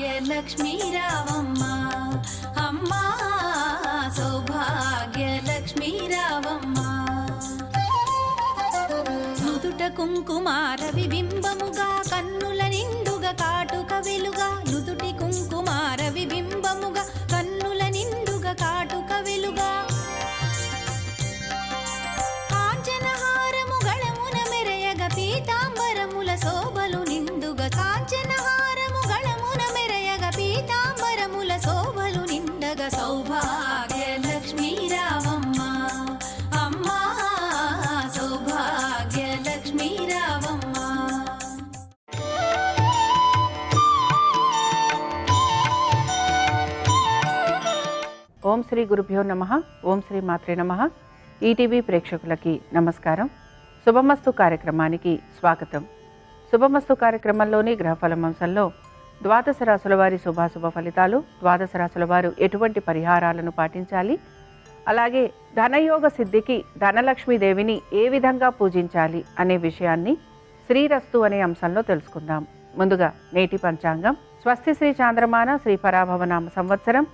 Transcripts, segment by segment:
సౌభాగ్యలక్ష్మీ రావమ్మ అమ్మా, సౌభాగ్యలక్ష్మీ రావమ్మ. నుదుట కుంకుమార విబింబముగా కన్నుల నిండుగా కాటుక వెలుగా, నుదుటి కుంకుమార విబింబముగా కన్నుల నిండుగా కాటుక వెలుగా, కాంచనహారము గళమున మెరయగ పీతాంబరముల శోభలు నిండుగా, కాంచనహారము గళమున మెరయగ పీతాంబరముల శోభలు నిండగా, సౌభాగ్యలక్ష్మీ రావమ్మ అమ్మా, సౌభాగ్యలక్ష్మీ రావమ్మ. ఓం శ్రీ గురుభ్యో నమః. ఓం శ్రీ మాత్రే నమః. ఈటీవీ ప్రేక్షకులకి నమస్కారం. శుభమస్తు కార్యక్రమానికి స్వాగతం. శుభమస్తు కార్యక్రమంలోని గ్రహఫలం అంశంలో ద్వాదశ రాశుల వారి శుభాశుభ ఫలితాలు, ద్వాదశ రాశుల వారు ఎటువంటి పరిహారాలను పాటించాలి, అలాగే ధనయోగ సిద్ధికి ధనలక్ష్మీదేవిని ఏ విధంగా పూజించాలి అనే విషయాన్ని శ్రీరస్తు అనే అంశంలో తెలుసుకుందాం. ముందుగా నేటి పంచాంగం. స్వస్తి శ్రీ చాంద్రమాన శ్రీ పరాభవనామ సంవత్సరం,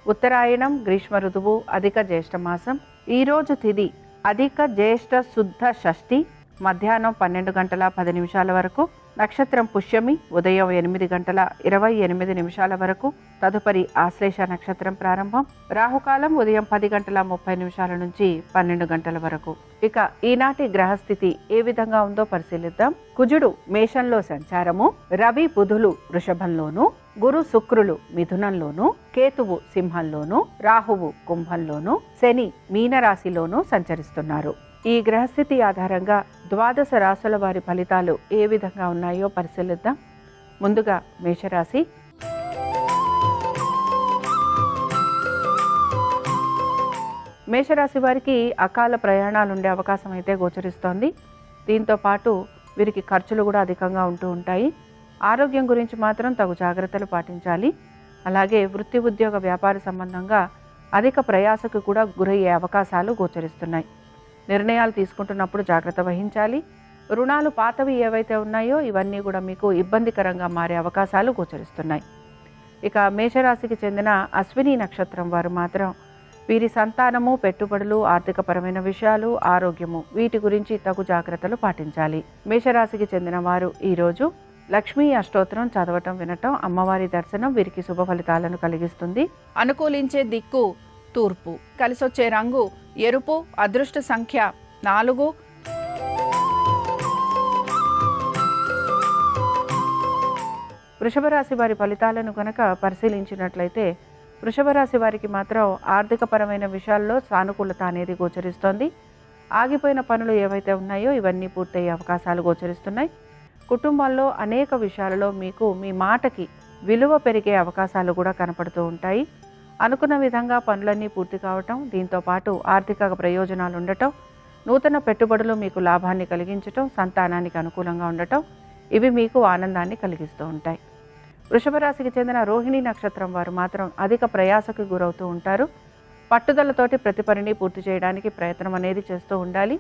ఉత్తరాయణం, గ్రీష్మ ఋతువు, అధిక జ్యేష్ఠ మాసం. ఈరోజు తిథి అధిక జ్యేష్ఠ శుద్ధ షష్ఠి, మధ్యాహ్నం 12 గంటల 10 నిమిషాల వరకు. నక్షత్రం పుష్యమి, ఉదయం 8 గంటల 28 నిమిషాల వరకు. తదుపరి ఆశ్లేష నక్షత్రం ప్రారంభం. రాహుకాలం ఉదయం 10 గంటల 30 నిమిషాల నుంచి 12 గంటల వరకు. ఇక ఈనాటి గ్రహస్థితి ఏ విధంగా ఉందో పరిశీలిద్దాం. కుజుడు మేషంలో సంచారము, రవి బుధులు వృషభంలోను, గురు శుక్రులు మిథునంలోను, కేతువు సింహంలోను, రాహువు కుంభంలోను, శని మీనరాశిలోను సంచరిస్తున్నారు. ఈ గ్రహస్థితి ఆధారంగా ద్వాదశ రాశుల వారి ఫలితాలు ఏ విధంగా ఉన్నాయో పరిశీలిద్దాం. ముందుగా మేషరాశి. మేషరాశి వారికి అకాల ప్రయాణాలు ఉండే అవకాశం అయితే గోచరిస్తోంది. దీంతో పాటు వీరికి ఖర్చులు కూడా అధికంగా ఉంటూ ఉంటాయి. ఆరోగ్యం గురించి మాత్రం తగు జాగ్రత్తలు పాటించాలి. అలాగే వృత్తి ఉద్యోగ వ్యాపార సంబంధంగా అధిక ప్రయాసకు కూడా గురయ్యే అవకాశాలు గోచరిస్తున్నాయి. నిర్ణయాలు తీసుకుంటున్నప్పుడు జాగ్రత్త వహించాలి. రుణాలు పాతవి ఏవైతే ఉన్నాయో ఇవన్నీ కూడా మీకు ఇబ్బందికరంగా మారే అవకాశాలు గోచరిస్తున్నాయి. ఇక మేషరాశికి చెందిన అశ్విని నక్షత్రం వారు మాత్రం వీరి సంతానము, పెట్టుబడులు, ఆర్థికపరమైన విషయాలు, ఆరోగ్యము వీటి గురించి తగు జాగ్రత్తలు పాటించాలి. మేషరాశికి చెందిన వారు ఈరోజు లక్ష్మీ అష్టోత్తరం చదవటం, వినటం, అమ్మవారి దర్శనం వీరికి శుభ ఫలితాలను కలిగిస్తుంది. అనుకూలించే దిక్కు తూర్పు, కలిసొచ్చే రంగు ఎరుపు, అదృష్ట సంఖ్య 4. వృషభ రాశి వారి ఫలితాలను కనుక పరిశీలించినట్లయితే వృషభ రాశి వారికి మాత్రం ఆర్థికపరమైన విషయాల్లో సానుకూలత అనేది గోచరిస్తోంది. ఆగిపోయిన పనులు ఏవైతే ఉన్నాయో ఇవన్నీ పూర్తయ్యే అవకాశాలు గోచరిస్తున్నాయి. కుటుంబాల్లో అనేక విషయాలలో మీకు మీ మాటకి విలువ పెరిగే అవకాశాలు కూడా కనపడుతూ ఉంటాయి. అనుకున్న విధంగా పనులన్నీ పూర్తి కావటం, దీంతోపాటు ఆర్థిక ప్రయోజనాలు ఉండటం, నూతన పెట్టుబడులు మీకు లాభాన్ని కలిగించటం, సంతానానికి అనుకూలంగా ఉండటం ఇవి మీకు ఆనందాన్ని కలిగిస్తూ ఉంటాయి. వృషభ రాశికి చెందిన రోహిణి నక్షత్రం వారు మాత్రం అధిక ప్రయాసకు గురవుతూ ఉంటారు. పట్టుదలతోటి ప్రతి పనిని పూర్తి చేయడానికి ప్రయత్నం అనేది చేస్తూ ఉండాలి.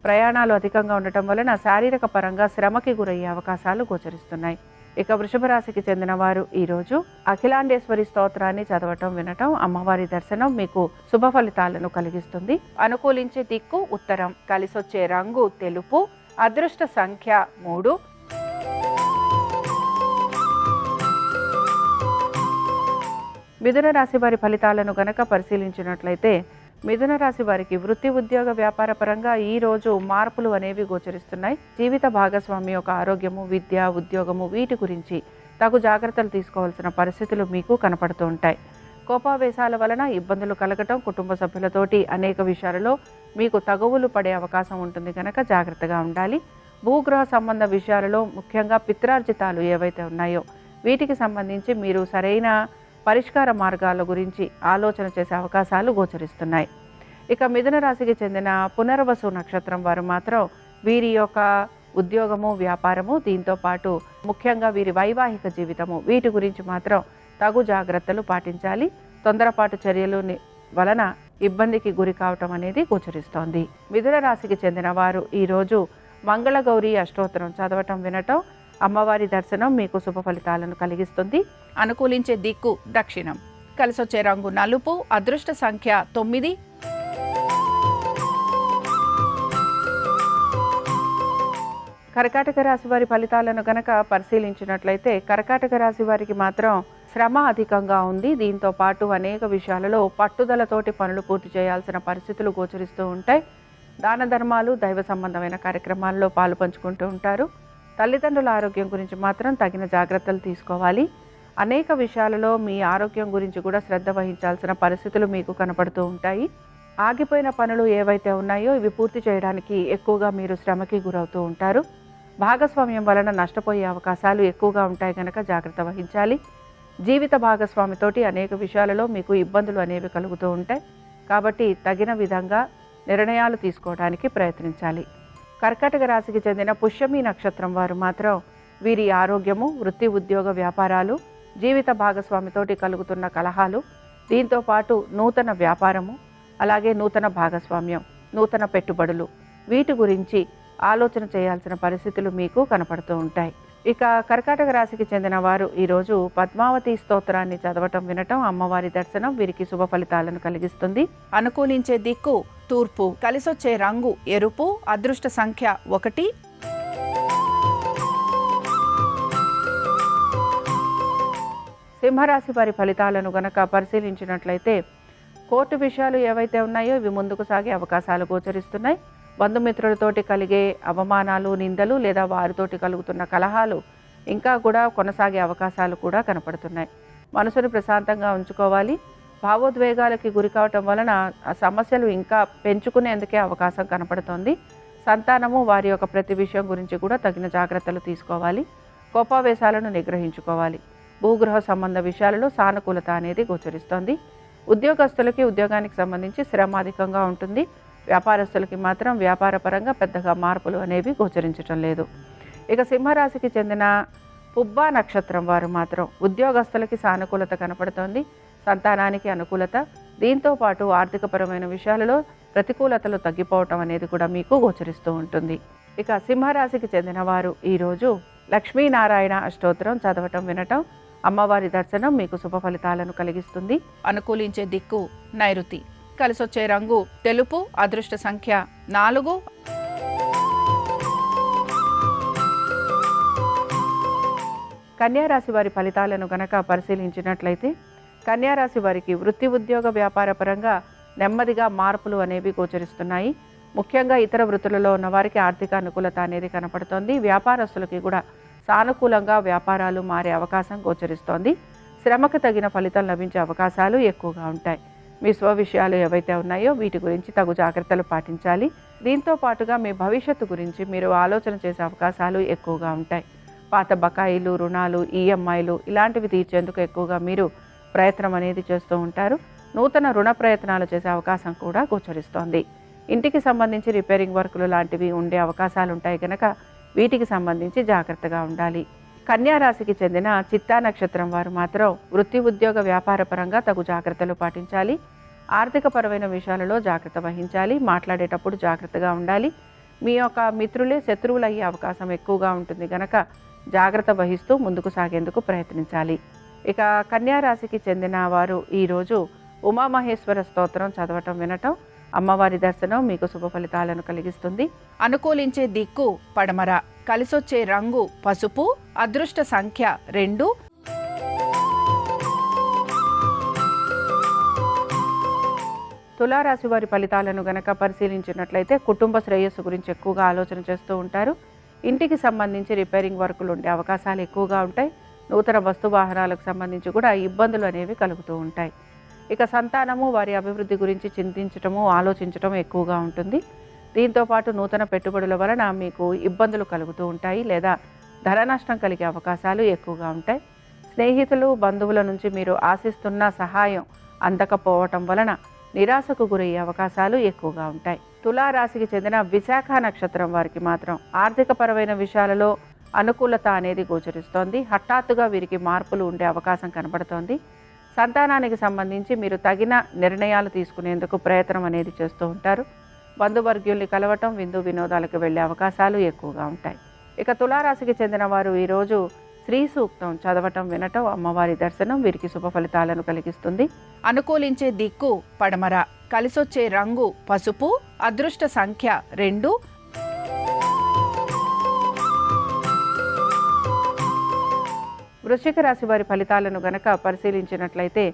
ప్రయాణాలు అధికంగా ఉండటం వలన శారీరక పరంగా శ్రమకి గురయ్యే అవకాశాలు గోచరిస్తున్నాయి. ఇక వృషభ రాశికి చెందిన వారు ఈరోజు అఖిలాండేశ్వరి స్తోత్రాన్ని చదవటం, వినటం, అమ్మవారి దర్శనం మీకు శుభ ఫలితాలను కలిగిస్తుంది. అనుకూలించే దిక్కు ఉత్తరం, కలిసొచ్చే రంగు తెలుపు, అదృష్ట సంఖ్య 3. మిథున రాశి వారి ఫలితాలను గనక పరిశీలించినట్లయితే మిథున రాశి వారికి వృత్తి ఉద్యోగ వ్యాపార పరంగా ఈ రోజు మార్పులు అనేవి గోచరిస్తున్నాయి. జీవిత భాగస్వామి యొక్క ఆరోగ్యము, విద్య, ఉద్యోగము వీటి గురించి తగు జాగ్రత్తలు తీసుకోవాల్సిన పరిస్థితులు మీకు కనపడుతూ ఉంటాయి. కోపావేశాల వలన ఇబ్బందులు కలగటం, కుటుంబ సభ్యులతోటి అనేక విషయాలలో మీకు తగువులు పడే అవకాశం ఉంటుంది కనుక జాగ్రత్తగా ఉండాలి. భూగృహ సంబంధ విషయాలలో ముఖ్యంగా పిత్రార్జితాలు ఏవైతే ఉన్నాయో వీటికి సంబంధించి మీరు సరైన పరిష్కార మార్గాల గురించి ఆలోచన చేసే అవకాశాలు గోచరిస్తున్నాయి. ఇక మిథున రాశికి చెందిన పునర్వసు నక్షత్రం వారు మాత్రం వీరి యొక్క ఉద్యోగము, వ్యాపారము, దీంతో పాటు ముఖ్యంగా వీరి వైవాహిక జీవితము వీటి గురించి మాత్రం తగు జాగ్రత్తలు పాటించాలి. తొందరపాటు చర్యలు వలన ఇబ్బందికి గురి కావటం అనేది గోచరిస్తోంది. మిథున రాశికి చెందిన వారు ఈరోజు మంగళగౌరి అష్టోత్తరం చదవటం, వినటం, అమ్మవారి దర్శనం మీకు శుభ ఫలితాలను కలిగిస్తుంది. అనుకూలించే దిక్కు దక్షిణం. కలిసొచ్చే రంగు నలుపు. అదృష్ట సంఖ్య 9. కర్కాటక రాశి వారి ఫలితాలను గనక పరిశీలించినట్లయితే కర్కాటక రాశి వారికి మాత్రం శ్రమ అధికంగా ఉంది. దీంతో పాటు అనేక విషయాలలో పట్టుదలతోటి పనులు పూర్తి చేయాల్సిన పరిస్థితులు గోచరిస్తూ ఉంటాయి. దాన ధర్మాలు, దైవ సంబంధమైన కార్యక్రమాల్లో పాలు పంచుకుంటూ ఉంటారు. తల్లిదండ్రుల ఆరోగ్యం గురించి మాత్రం తగిన జాగ్రత్తలు తీసుకోవాలి. అనేక విషయాలలో మీ ఆరోగ్యం గురించి కూడా శ్రద్ధ వహించాల్సిన పరిస్థితులు మీకు కనపడుతూ ఉంటాయి. ఆగిపోయిన పనులు ఏవైతే ఉన్నాయో ఇవి పూర్తి చేయడానికి ఎక్కువగా మీరు శ్రమకి గురవుతూ ఉంటారు. భాగస్వామ్యం వలన నష్టపోయే అవకాశాలు ఎక్కువగా ఉంటాయి కనుక జాగ్రత్త వహించాలి. జీవిత భాగస్వామితోటి అనేక విషయాలలో మీకు ఇబ్బందులు అనేవి కలుగుతూ ఉంటాయి. కాబట్టి తగిన విధంగా నిర్ణయాలు తీసుకోవడానికి ప్రయత్నించాలి. కర్కాటక రాశికి చెందిన పుష్యమి నక్షత్రం వారు మాత్రం వీరి ఆరోగ్యము, వృత్తి, ఉద్యోగ, వ్యాపారాలు, జీవిత భాగస్వామితోటి కలుగుతున్న కలహాలు, దీంతో పాటు నూతన వ్యాపారము, అలాగే నూతన భాగస్వామ్యం, నూతన పెట్టుబడులు, వీటి గురించి ఆలోచన చేయాల్సిన పరిస్థితులు మీకు కనపడుతూ ఉంటాయి. ఇక కర్కాటక రాశికి చెందిన వారు ఈరోజు పద్మావతి స్తోత్రాన్ని చదవటం, వినటం, అమ్మవారి దర్శనం వీరికి శుభ ఫలితాలను కలిగిస్తుంది. అనుకూలించే దిక్కు తూర్పు. కలిసొచ్చే రంగు ఎరుపు. అదృష్ట సంఖ్య 1. సింహరాశి వారి ఫలితాలను గనక పరిశీలించినట్లయితే కోర్టు విషయాలు ఏవైతే ఉన్నాయో ఇవి ముందుకు సాగే అవకాశాలు గోచరిస్తున్నాయి. బంధుమిత్రులతోటి కలిగే అవమానాలు, నిందలు లేదా వారితోటి కలుగుతున్న కలహాలు ఇంకా కూడా కొనసాగే అవకాశాలు కూడా కనపడుతున్నాయి. మనసును ప్రశాంతంగా ఉంచుకోవాలి. భావోద్వేగాలకి గురి కావటం వలన సమస్యలు ఇంకా పెంచుకునేందుకే అవకాశం కనపడుతోంది. సంతానము, వారి యొక్క ప్రతి విషయం గురించి కూడా తగిన జాగ్రత్తలు తీసుకోవాలి. కోపావేశాలను నిగ్రహించుకోవాలి. భూగృహ సంబంధ విషయాలలో సానుకూలత అనేది గోచరిస్తోంది. ఉద్యోగస్తులకి ఉద్యోగానికి సంబంధించి శ్రమ అధికంగా ఉంటుంది. వ్యాపారస్తులకి మాత్రం వ్యాపారపరంగా పెద్దగా మార్పులు అనేవి గోచరించటం లేదు. ఇక సింహరాశికి చెందిన పుబ్బా నక్షత్రం వారు మాత్రం ఉద్యోగస్తులకి సానుకూలత కనపడుతోంది. సంతానానికి అనుకూలత, దీంతో పాటు ఆర్థికపరమైన విషయాలలో ప్రతికూలతలు తగ్గిపోవటం అనేది కూడా మీకు గోచరిస్తూ ఉంటుంది. ఇక సింహరాశికి చెందిన వారు ఈరోజు లక్ష్మీనారాయణ అష్టోత్తరం చదవటం, వినటం, అమ్మవారి దర్శనం మీకు శుభ ఫలితాలను కలిగిస్తుంది. అనుకూలించే దిక్కు నైరుతి. కలిసొచ్చే రంగు తెలుపు. అదృష్ట సంఖ్య 4. కన్యారాశి వారి ఫలితాలను గనక పరిశీలించినట్లయితే కన్యారాశి వారికి వృత్తి, ఉద్యోగ, వ్యాపార పరంగా నెమ్మదిగా మార్పులు అనేవి గోచరిస్తున్నాయి. ముఖ్యంగా ఇతర వృత్తులలో ఉన్న వారికి ఆర్థిక అనుకూలత అనేది కనపడుతోంది. వ్యాపారస్తులకి కూడా సానుకూలంగా వ్యాపారాలు మారే అవకాశం గోచరిస్తోంది. శ్రమకు తగిన ఫలితం లభించే అవకాశాలు ఎక్కువగా ఉంటాయి. మీ స్వ విషయాలు ఏవైతే ఉన్నాయో వీటి గురించి తగు జాగ్రత్తలు పాటించాలి. దీంతో పాటుగా మీ భవిష్యత్తు గురించి మీరు ఆలోచన చేసే అవకాశాలు ఎక్కువగా ఉంటాయి. పాత బకాయిలు, రుణాలు, ఈఎంఐలు ఇలాంటివి తీర్చేందుకు ఎక్కువగా మీరు ప్రయత్నం అనేది చేస్తూ ఉంటారు. నూతన రుణ ప్రయత్నాలు చేసే అవకాశం కూడా గోచరిస్తోంది. ఇంటికి సంబంధించి రిపేరింగ్ వర్కులు లాంటివి ఉండే అవకాశాలు ఉంటాయి కనుక వీటికి సంబంధించి జాగ్రత్తగా ఉండాలి. కన్యా రాశికి చెందిన చిత్తా నక్షత్రం వారు మాత్రం వృత్తి, ఉద్యోగ, వ్యాపార పరంగా తగు జాగ్రత్తలు పాటించాలి. ఆర్థికపరమైన విషయాలలో జాగ్రత్త వహించాలి. మాట్లాడేటప్పుడు జాగ్రత్తగా ఉండాలి. మీ యొక్క మిత్రులే శత్రువులు అయ్యే అవకాశం ఎక్కువగా ఉంటుంది కనుక జాగ్రత్త వహిస్తూ ముందుకు సాగేందుకు ప్రయత్నించాలి. ఇక కన్యా రాశికి చెందిన వారు ఈరోజు ఉమామహేశ్వర స్తోత్రం చదవటం, వినటం, అమ్మవారి దర్శనం మీకు శుభ ఫలితాలను కలిగిస్తుంది. అనుకూలించే దిక్కు పడమర. కలిసొచ్చే రంగు పసుపు. అదృష్ట సంఖ్య 2. తులారాశి వారి ఫలితాలను గనక పరిశీలించినట్లయితే కుటుంబ శ్రేయస్సు గురించి ఎక్కువగా ఆలోచన చేస్తూ ఉంటారు. ఇంటికి సంబంధించి రిపేరింగ్ వర్కులు ఉండే అవకాశాలు ఎక్కువగా ఉంటాయి. నూతన వస్తు వాహనాలకు సంబంధించి కూడా ఇబ్బందులు అనేవి కలుగుతూ ఉంటాయి. ఇక సంతానము, వారి అభివృద్ధి గురించి చింతించటము, ఆలోచించటం ఎక్కువగా ఉంటుంది. దీంతోపాటు నూతన పెట్టుబడుల వలన మీకు ఇబ్బందులు కలుగుతూ ఉంటాయి లేదా ధన నష్టం కలిగే అవకాశాలు ఎక్కువగా ఉంటాయి. స్నేహితులు, బంధువుల నుంచి మీరు ఆశిస్తున్న సహాయం అందకపోవటం వలన నిరాశకు గురయ్యే అవకాశాలు ఎక్కువగా ఉంటాయి. తులారాశికి చెందిన విశాఖ నక్షత్రం వారికి మాత్రం ఆర్థికపరమైన విషయాలలో అనుకూలత అనేది గోచరిస్తోంది. హఠాత్తుగా వీరికి మార్పులు ఉండే అవకాశం కనబడుతోంది. సంతానానికి సంబంధించి మీరు తగిన నిర్ణయాలు తీసుకునేందుకు ప్రయత్నం అనేది చేస్తూ ఉంటారు. బంధువర్గ్యుల్ని కలవటం, విందు వినోదాలకు వెళ్ళే అవకాశాలు ఎక్కువగా ఉంటాయి. ఇక తులారాశికి చెందిన వారు ఈరోజు శ్రీ సూక్తం చదవటం వినటం అమ్మవారి దర్శనం వీరికి శుభ ఫలితాలను కలిగిస్తుంది. అనుకూలించే దిక్కు పడమర, కలిసొచ్చే రంగు పసుపు, అదృష్ట సంఖ్య 2. వృశ్చిక రాశి వారి ఫలితాలను గనక పరిశీలించినట్లయితే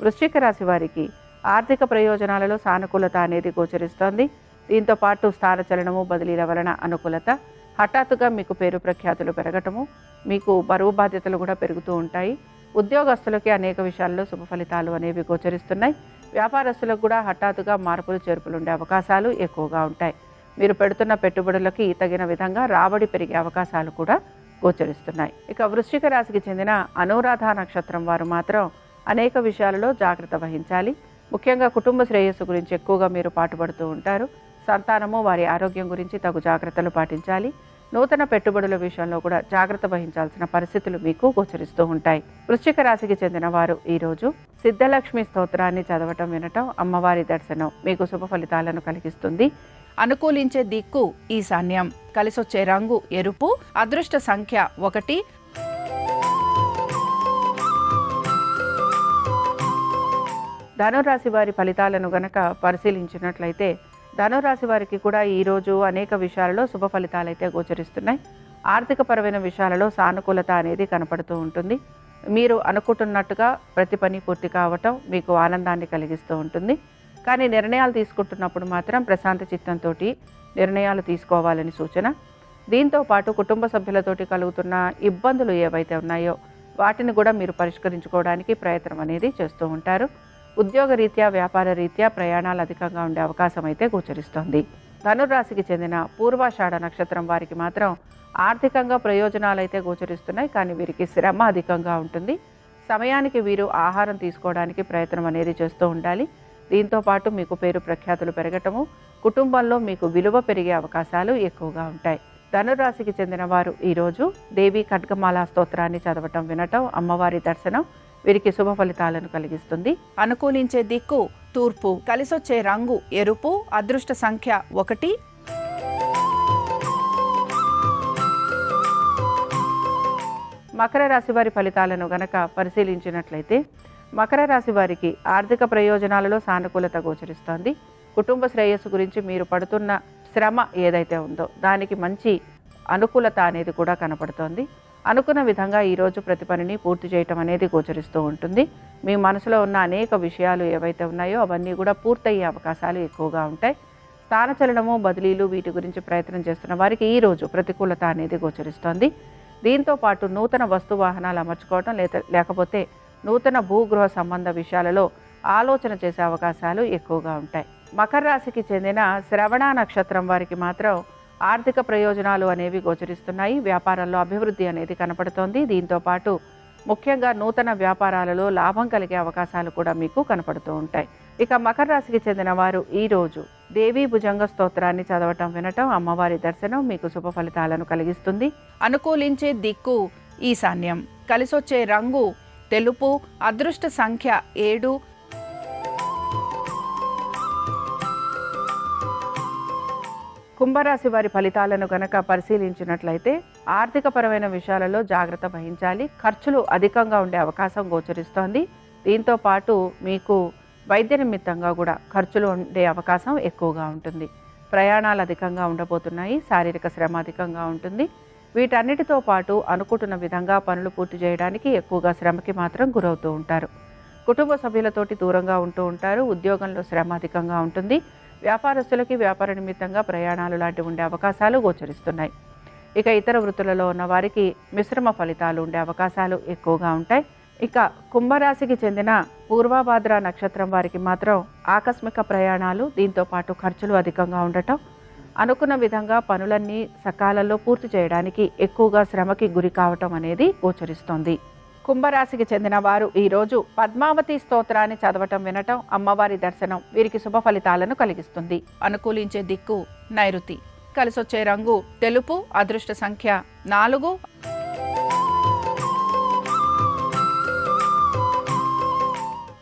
వృశ్చిక రాశి వారికి ఆర్థిక ప్రయోజనాలలో సానుకూలత అనేది గోచరిస్తోంది. దీంతో పాటు స్థానచలనము బదిలీల వలన అనుకూలత, హఠాత్తుగా మీకు పేరు ప్రఖ్యాతులు పెరగటము, మీకు బరువు బాధ్యతలు కూడా పెరుగుతూ ఉంటాయి. ఉద్యోగస్తులకి అనేక విషయాల్లో శుభ ఫలితాలు అనేవి గోచరిస్తున్నాయి. వ్యాపారస్తులకు కూడా హఠాత్తుగా మార్పులు చేర్పులు ఉండే అవకాశాలు ఎక్కువగా ఉంటాయి. మీరు పెడుతున్న పెట్టుబడులకి తగిన విధంగా రాబడి పెరిగే అవకాశాలు కూడా గోచరిస్తున్నాయి. ఇక వృశ్చిక రాశికి చెందిన అనురాధ నక్షత్రం వారు మాత్రం అనేక విషయాలలో జాగ్రత్త వహించాలి. ముఖ్యంగా కుటుంబ శ్రేయస్సు గురించి ఎక్కువగా మీరు పాటుపడుతూ ఉంటారు. సంతానము వారి ఆరోగ్యం గురించి తగు జాగ్రత్తలు పాటించాలి. నూతన పెట్టుబడుల విషయంలో కూడా జాగ్రత్త వహించాల్సిన పరిస్థితులు మీకు గోచరిస్తూ ఉంటాయి. వృశ్చిక రాశికి చెందిన వారు ఈరోజు సిద్ధలక్ష్మి స్తోత్రాన్ని చదవటం వినటం అమ్మవారి దర్శనం మీకు శుభ ఫలితాలను కలిగిస్తుంది. అనుకూలించే దిక్కు ఈశాన్యం, కలిసొచ్చే రంగు ఎరుపు, అదృష్ట సంఖ్య 1. ధనురాశి వారి ఫలితాలను గనక పరిశీలించినట్లయితే ధనురాశి వారికి కూడా ఈరోజు అనేక విషయాలలో శుభ ఫలితాలైతే గోచరిస్తున్నాయి. ఆర్థికపరమైన విషయాలలో సానుకూలత అనేది కనపడుతూ ఉంటుంది. మీరు అనుకుంటున్నట్టుగా ప్రతి పని పూర్తి కావటం మీకు ఆనందాన్ని కలిగిస్తూ ఉంటుంది. కానీ నిర్ణయాలు తీసుకుంటున్నప్పుడు మాత్రం ప్రశాంత చిత్తంతో నిర్ణయాలు తీసుకోవాలని సూచన. దీంతో పాటు కుటుంబ సభ్యులతోటి కలుగుతున్న ఇబ్బందులు ఏవైతే ఉన్నాయో వాటిని కూడా మీరు పరిష్కరించుకోవడానికి ప్రయత్నం అనేది చేస్తూ ఉంటారు. ఉద్యోగ రీత్యా వ్యాపార రీత్యా ప్రయాణాలు అధికంగా ఉండే అవకాశం అయితే గోచరిస్తోంది. ధనురాశికి చెందిన పూర్వాషాఢ నక్షత్రం వారికి మాత్రం ఆర్థికంగా ప్రయోజనాలు అయితే గోచరిస్తున్నాయి. కానీ వీరికి శ్రమ అధికంగా ఉంటుంది. సమయానికి వీరు ఆహారం తీసుకోవడానికి ప్రయత్నం అనేది చేస్తూ ఉండాలి. దీంతో పాటు మీకు పేరు ప్రఖ్యాతులు పెరగటము, కుటుంబంలో మీకు విలువ పెరిగే అవకాశాలు ఎక్కువగా ఉంటాయి. ధనురాశికి చెందిన వారు ఈరోజు దేవి ఖడ్గమాల స్తోత్రాన్ని చదవటం వినటం అమ్మవారి దర్శనం వీరికి శుభ ఫలితాలను కలిగిస్తుంది. అనుకూలించే దిక్కు తూర్పు, కలిసొచ్చే రంగు ఎరుపు, అదృష్ట సంఖ్య 1. మకర రాశి వారి ఫలితాలను గనక పరిశీలించినట్లయితే మకర రాశి వారికి ఆర్థిక ప్రయోజనాలలో సానుకూలత గోచరిస్తోంది. కుటుంబ శ్రేయస్సు గురించి మీరు పడుతున్న శ్రమ ఏదైతే ఉందో దానికి మంచి అనుకూలత అనేది కూడా కనపడుతోంది. అనుకున్న విధంగా ఈరోజు ప్రతి పనిని పూర్తి చేయటం అనేది గోచరిస్తూ ఉంటుంది. మీ మనసులో ఉన్న అనేక విషయాలు ఏవైతే ఉన్నాయో అవన్నీ కూడా పూర్తయ్యే అవకాశాలు ఎక్కువగా ఉంటాయి. స్థానచలనము బదిలీలు వీటి గురించి ప్రయత్నం చేస్తున్న వారికి ఈరోజు ప్రతికూలత అనేది గోచరిస్తోంది. దీంతో పాటు నూతన వస్తు వాహనాలు అమర్చుకోవటం లేకపోతే నూతన భూగృహ సంబంధ విషయాలలో ఆలోచన చేసే అవకాశాలు ఎక్కువగా ఉంటాయి. మకర రాశికి చెందిన శ్రవణ నక్షత్రం వారికి మాత్రం ఆర్థిక ప్రయోజనాలు అనేవి గోచరిస్తున్నాయి. వ్యాపారంలో అభివృద్ధి అనేది కనపడుతోంది. దీంతో పాటు ముఖ్యంగా నూతన వ్యాపారాలలో లాభం కలిగే అవకాశాలు కూడా మీకు కనపడుతూ ఉంటాయి. ఇక మకర రాశికి చెందిన వారు ఈరోజు దేవీ భుజంగ స్తోత్రాన్ని చదవటం వినటం అమ్మవారి దర్శనం మీకు శుభ ఫలితాలను కలిగిస్తుంది. అనుకూలించే దిక్కు ఈశాన్యం, కలిసొచ్చే రంగు తెలుపు, అదృష్ట సంఖ్య 7. కుంభరాశి వారి ఫలితాలను గనక పరిశీలించినట్లయితే ఆర్థికపరమైన విషయాలలో జాగ్రత్త వహించాలి. ఖర్చులు అధికంగా ఉండే అవకాశం గోచరిస్తోంది. దీంతో పాటు మీకు వైద్య నిమిత్తంగా కూడా ఖర్చులు ఉండే అవకాశం ఎక్కువగా ఉంటుంది. ప్రయాణాలు అధికంగా ఉండబోతున్నాయి. శారీరక శ్రమ అధికంగా ఉంటుంది. వీటన్నిటితో పాటు అనుకుంటున్న విధంగా పనులు పూర్తి చేయడానికి ఎక్కువగా శ్రమకి మాత్రం గురవుతూ ఉంటారు. కుటుంబ సభ్యులతోటి దూరంగా ఉంటూ ఉంటారు. ఉద్యోగంలో శ్రమ అధికంగా ఉంటుంది. వ్యాపారస్తులకి వ్యాపార నిమిత్తంగా ప్రయాణాలు లాంటివి ఉండే అవకాశాలు గోచరిస్తున్నాయి. ఇక ఇతర వృత్తులలో ఉన్న వారికి మిశ్రమ ఫలితాలు ఉండే అవకాశాలు ఎక్కువగా ఉంటాయి. ఇక కుంభరాశికి చెందిన పూర్వభాద్ర నక్షత్రం వారికి మాత్రం ఆకస్మిక ప్రయాణాలు, దీంతో పాటు ఖర్చులు అధికంగా ఉండటం, అనుకున్న విధంగా పనులన్నీ సకాలంలో పూర్తి చేయడానికి ఎక్కువగా శ్రమకి గురి కావటం అనేది గోచరిస్తోంది. కుంభరాశికి చెందిన వారు ఈరోజు పద్మావతి స్తోత్రాన్ని చదవటం వినటం అమ్మవారి దర్శనం వీరికి శుభ ఫలితాలను కలిగిస్తుంది. అనుకూలించే దిక్కు నైరుతి, కలిసొచ్చే రంగు తెలుపు, అదృష్ట సంఖ్య 4.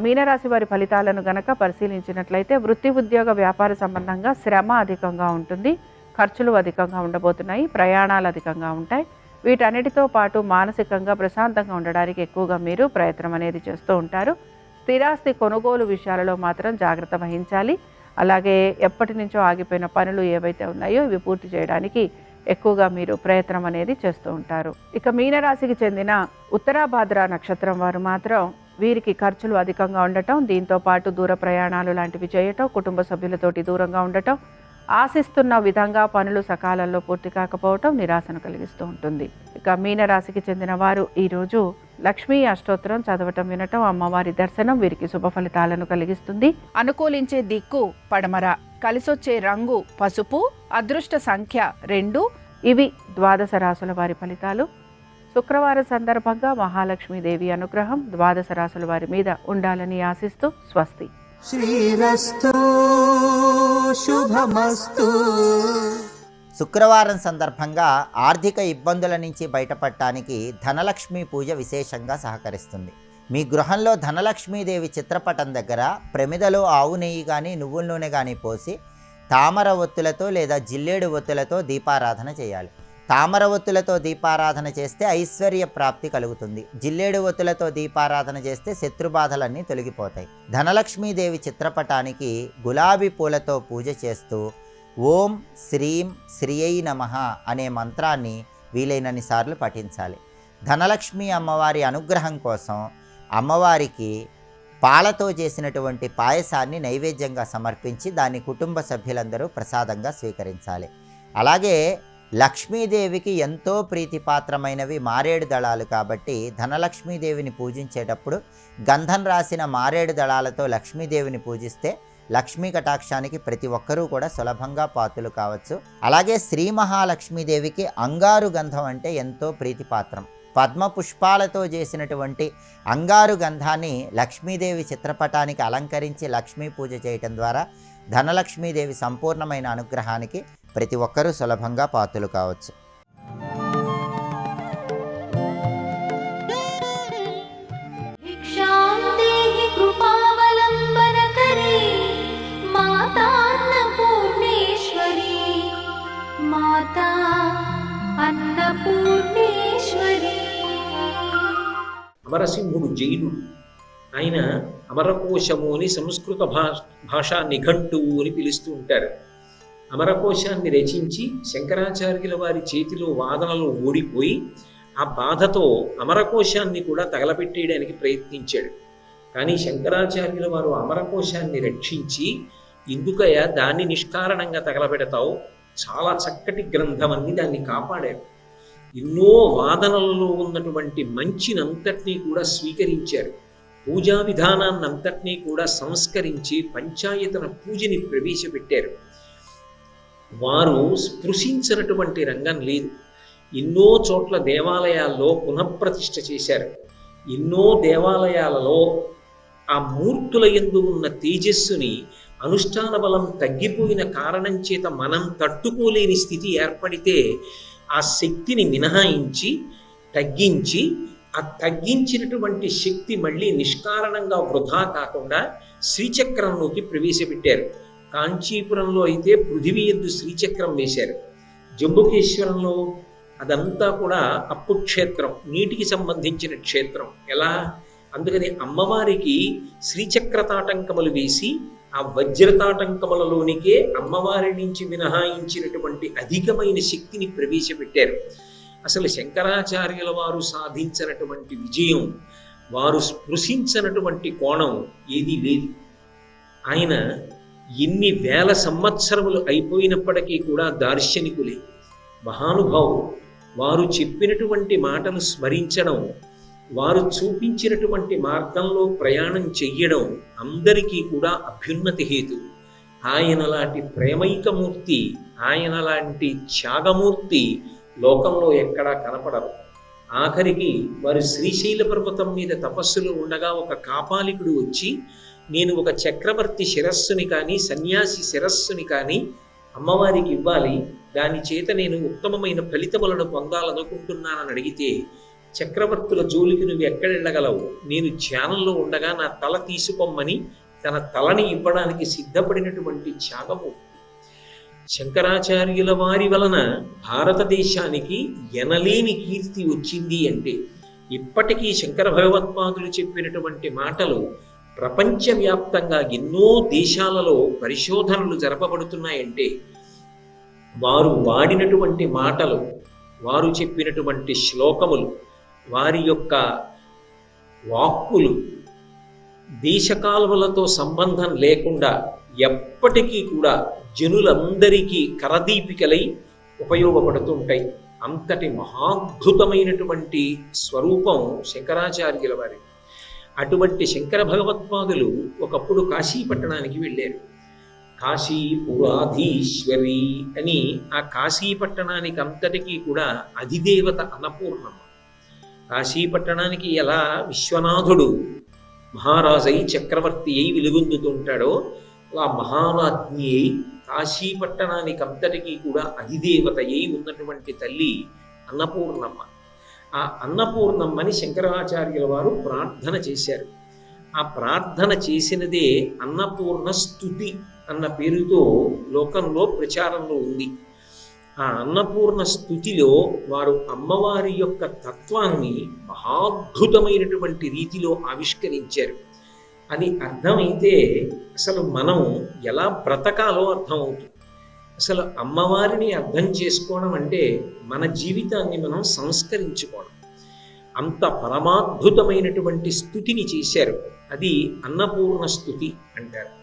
మీనరాశి వారి ఫలితాలను గనక పరిశీలించినట్లయితే వృత్తి ఉద్యోగ వ్యాపార సంబంధంగా శ్రమ అధికంగా ఉంటుంది. ఖర్చులు అధికంగా ఉండబోతున్నాయి, ప్రయాణాలు అధికంగా ఉంటాయి. వీటన్నిటితో పాటు మానసికంగా ప్రశాంతంగా ఉండడానికి ఎక్కువగా మీరు ప్రయత్నం అనేది చేస్తూ ఉంటారు. స్థిరాస్తి కొనుగోలు విషయాలలో మాత్రం జాగ్రత్త వహించాలి. అలాగే ఎప్పటి నుంచో ఆగిపోయిన పనులు ఏవైతే ఉన్నాయో ఇవి పూర్తి చేయడానికి ఎక్కువగా మీరు ప్రయత్నం అనేది చేస్తూ ఉంటారు. ఇక మీనరాశికి చెందిన ఉత్తరాభాద్ర నక్షత్రం వారు మాత్రం వీరికి ఖర్చులు అధికంగా ఉండటం, దీంతో పాటు దూర ప్రయాణాలు లాంటివి చేయటం, కుటుంబ సభ్యులతోటి దూరంగా ఉండటం, ఆశిస్తున్న విధంగా పనులు సకాలంలో పూర్తి కాకపోవటం నిరాశను కలిగిస్తూ ఉంటుంది. ఇక మీనరాశికి చెందిన వారు ఈరోజు లక్ష్మీ అష్టోత్తరం చదవటం, వినటం, అమ్మవారి దర్శనం వీరికి శుభ ఫలితాలను కలిగిస్తుంది. అనుకూలించే దిక్కు పడమర, కలిసొచ్చే రంగు పసుపు, అదృష్ట సంఖ్య 2. ఇవి ద్వాదశ రాశుల వారి ఫలితాలు. శుక్రవారం సందర్భంగా మహాలక్ష్మీదేవి అనుగ్రహం ద్వాదశ రాశుల వారి మీద ఉండాలని ఆశిస్తూ స్వస్తి. శ్రీరస్తు శుభమస్తు. శుక్రవారం సందర్భంగా ఆర్థిక ఇబ్బందుల నుంచి బయటపడటానికి ధనలక్ష్మి పూజ విశేషంగా సహకరిస్తుంది. మీ గృహంలో ధనలక్ష్మీదేవి చిత్రపటం దగ్గర ప్రమిదలో ఆవు నెయ్యి కానీ నువ్వుల నూనె కానీ పోసి తామర ఒత్తులతో లేదా జిల్లేడు ఒత్తులతో దీపారాధన చేయాలి. తామర ఒత్తులతో దీపారాధన చేస్తే ఐశ్వర్య ప్రాప్తి కలుగుతుంది. జిల్లేడు ఒత్తులతో దీపారాధన చేస్తే శత్రుబాధలన్నీ తొలగిపోతాయి. ధనలక్ష్మీదేవి చిత్రపటానికి గులాబీ పూలతో పూజ చేస్తూ ఓం శ్రీం శ్రీయై నమః అనే మంత్రాన్ని వీలైనన్ని సార్లు పఠించాలి. ధనలక్ష్మి అమ్మవారి అనుగ్రహం కోసం అమ్మవారికి పాలతో చేసినటువంటి పాయసాన్ని నైవేద్యంగా సమర్పించి దాన్ని కుటుంబ సభ్యులందరూ ప్రసాదంగా స్వీకరించాలి. అలాగే లక్ష్మీదేవికి ఎంతో ప్రీతిపాత్రమైనవి మారేడు దళాలు కాబట్టి ధనలక్ష్మీదేవిని పూజించేటప్పుడు గంధం రాసిన మారేడు దళాలతో లక్ష్మీదేవిని పూజిస్తే లక్ష్మీ కటాక్షానికి ప్రతి ఒక్కరూ కూడా సులభంగా పాత్రలు కావచ్చు. అలాగే శ్రీ మహాలక్ష్మీదేవికి అంగారు గంధం అంటే ఎంతో ప్రీతిపాత్రం. పద్మ పుష్పాలతో చేసినటువంటి అంగారు గంధాన్ని లక్ష్మీదేవి చిత్రపటానికి అలంకరించి లక్ష్మీ పూజ చేయటం ద్వారా ధనలక్ష్మీదేవి సంపూర్ణమైన అనుగ్రహానికి ప్రతి ఒక్కరూ సులభంగా పాత్రలు కావచ్చు. అమరసింహుడు జైనుడు. ఆయన అమరకోశము అని సంస్కృత భాషా నిఘంటువు అని పిలుస్తూ ఉంటారు. అమరకోశాన్ని రచించి శంకరాచార్యుల వారి చేతిలో వాదనలో ఓడిపోయి ఆ బాధతో అమరకోశాన్ని కూడా తగలబెట్టేయడానికి ప్రయత్నించాడు. కానీ శంకరాచార్యుల వారు అమరకోశాన్ని రక్షించి ఎందుకయ్యా దాన్ని నిష్కారణంగా తగలబెడతావు, చాలా చక్కటి గ్రంథం అని దాన్ని కాపాడారు. ఎన్నో వాదనలలో ఉన్నటువంటి మంచినంతటినీ కూడా స్వీకరించారు. పూజా విధానాన్నంతటినీ కూడా సంస్కరించి పంచాయతన పూజని ప్రవేశపెట్టారు. వారు స్పృశించినటువంటి రంగం లేదు. ఎన్నో చోట్ల దేవాలయాల్లో పునఃప్రతిష్ఠ చేశారు. ఎన్నో దేవాలయాలలో ఆ మూర్తుల యందు ఉన్న తేజస్సుని అనుష్ఠాన బలం తగ్గిపోయిన కారణం చేత మనం తట్టుకోలేని స్థితి ఏర్పడితే ఆ శక్తిని మినహాయించి తగ్గించి ఆ తగ్గించినటువంటి శక్తి మళ్ళీ నిష్కారణంగా వృధా కాకుండా శ్రీచక్రంలోకి ప్రవేశపెట్టారు. కాంచీపురంలో అయితే పృథివీ యందు శ్రీచక్రం వేశారు. జంబుకేశ్వరంలో అదంతా కూడా అప్పు క్షేత్రం, నీటికి సంబంధించిన క్షేత్రం. ఎలా? అందుకని అమ్మవారికి శ్రీచక్రతాటంకములు వేసి ఆ వజ్రతాటంకములలోనికే అమ్మవారి నుంచి మినహాయించినటువంటి అధికమైన శక్తిని ప్రవేశపెట్టారు. అసలు శంకరాచార్యుల వారు సాధించినటువంటి విజయం, వారు స్పృశించినటువంటి కోణం ఏదీ లేదు. ఆయన ఎన్ని వేల సంవత్సరములు అయిపోయినప్పటికీ కూడా దార్శనికులే, మహానుభావులు. వారు చెప్పినటువంటి మాటలు స్మరించడం, వారు చూపించినటువంటి మార్గంలో ప్రయాణం చెయ్యడం అందరికీ కూడా అభ్యున్నతి హేతు. ఆయన లాంటి ప్రేమైకమూర్తి, ఆయన లాంటి త్యాగమూర్తి లోకంలో ఎక్కడా కనపడరు. ఆఖరికి వారు శ్రీశైల పర్వతం మీద తపస్సులో ఉండగా ఒక కాపాలికుడు వచ్చి, నేను ఒక చక్రవర్తి శిరస్సుని కానీ సన్యాసి శిరస్సుని కానీ అమ్మవారికి ఇవ్వాలి, దాని చేత నేను ఉత్తమమైన ఫలితములను పొందాలనుకుంటున్నానని అడిగితే, చక్రవర్తుల జోలికి నువ్వు ఎక్కడెళ్ళగలవు, నేను ధ్యానంలో ఉండగా నా తల తీసుకోమని తన తలని ఇవ్వడానికి సిద్ధపడినటువంటి త్యాగమూర్తి. శంకరాచార్యుల వారి వలన భారతదేశానికి ఎనలేని కీర్తి వచ్చింది అంటే, ఇప్పటికీ శంకర భగవత్పాదులు చెప్పినటువంటి మాటలు ప్రపంచవ్యాప్తంగా ఎన్నో దేశాలలో పరిశోధనలు జరపబడుతున్నాయంటే, వారు వాడినటువంటి మాటలు, వారు చెప్పినటువంటి శ్లోకములు, వారి యొక్క వాక్కులు దేశకాలువలతో సంబంధం లేకుండా ఎప్పటికీ కూడా జనులందరికీ కరదీపికలై ఉపయోగపడుతూ ఉంటాయి. అంతటి మహాద్భుతమైనటువంటి స్వరూపం శంకరాచార్యుల వారి. అటువంటి శంకర భగవత్పాదులు ఒకప్పుడు కాశీపట్టణానికి వెళ్ళారు. కాశీపురాధీశ్వరి అని ఆ కాశీపట్టణానికి అంతటికీ కూడా అధిదేవత అన్నపూర్ణమ్మ. కాశీపట్టణానికి ఎలా విశ్వనాథుడు మహారాజై చక్రవర్తి అయి వెలుగొందుతుంటాడో, ఆ మహారాజ్ఞి అయి కాశీపట్టణానికి అంతటికీ కూడా అధిదేవత అయి ఉన్నటువంటి తల్లి అన్నపూర్ణమ్మ. ఆ అన్నపూర్ణమ్మని శంకరాచార్యుల వారు ప్రార్థన చేశారు. ఆ ప్రార్థన చేసినదే అన్నపూర్ణ స్తుతి అన్న పేరుతో లోకంలో ప్రచారంలో ఉంది. ఆ అన్నపూర్ణ స్తుతిలో వారు అమ్మవారి యొక్క తత్వాన్ని మహాద్భుతమైనటువంటి రీతిలో ఆవిష్కరించారు. అది అర్థమైతే అసలు మనం ఎలా బ్రతకాలో అర్థమవుతుంది. అసలు అమ్మవారిని అర్థం చేసుకోవడం అంటే మన జీవితాన్ని మనం సంస్కరించుకోవడం. అంత పరమాద్భుతమైనటువంటి స్తుతిని చేశారు. అది అన్నపూర్ణ స్తుతి అంటారు.